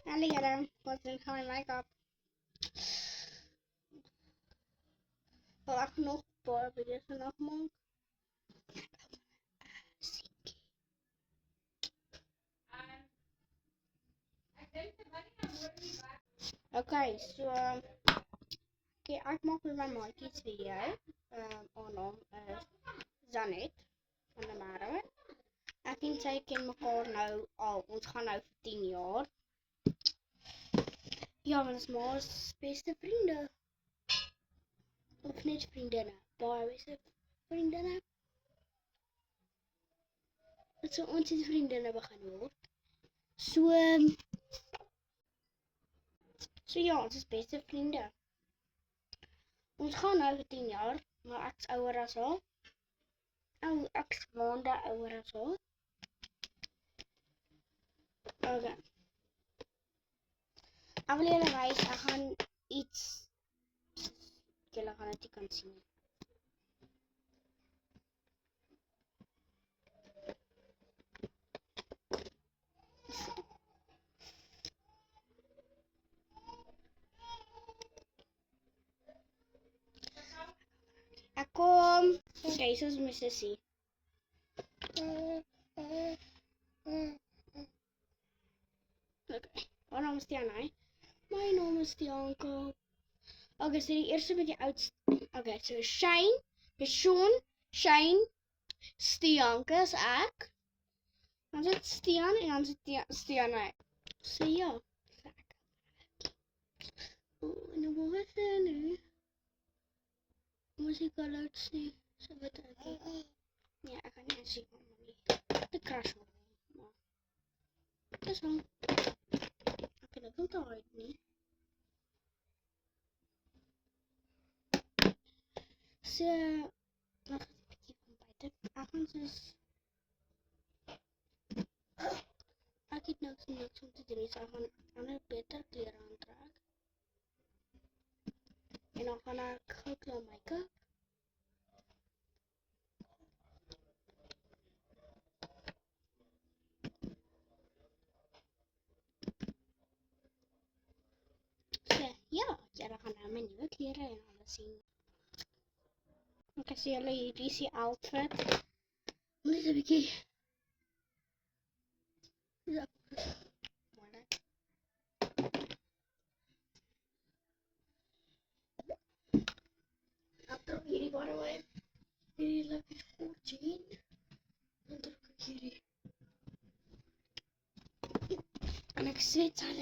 Alligator was in my makeup. Wel ek nog baie video's vandag maak. Okay, so okay, ek maak met my maatjies video. Haar naam is Zanet van der Merwe. Ek en sy ken mekaar nou al, ons gaan nou vir 10 jaar. Ja, want ons ma's beste vriende. Of net vriendinne, baie beste vriendinne. So ons het vriendinne begin word. So ja, ons is beste vriende. Ons gaan nou vir 10 jaar, maar ek is ouer as haar. Ek is maande ouer as haar. Okay. Ek wil julle wys, ek gaan iets, julle gaan dit nie kan sien nie. Ek kom. Okay, soos my sussie. Okay, haar naam is Tiana. My naam is Tianka. Okay, so die eerste met die oudste. Okay, so Shane, Sean, Shane, Stianka is ek. Dan sit Stian en dan sit Stiana. So ja. En dan moet ek nu. Moet ek al uitsien. So wat ek. Ja, ek kan nie sien nie. Die crash maar. Dis hom. Ek kan dit nie uit nie. So, nog 'n bietjie van buite. Ek gaan soos ek het niks om te doen, so ek gaan ander beter klere aantrek. En dan gaan ek gou klaar make-up. So, ja, julle gaan nou my nuwe klere en alles sien. Ek sien julle hierdie is die outfit. Net 'n bietjie. Ja. Ek trok hierdie by the way. Hierdie lekker kort jean. Dan trok ek hierdie. En ek sweet al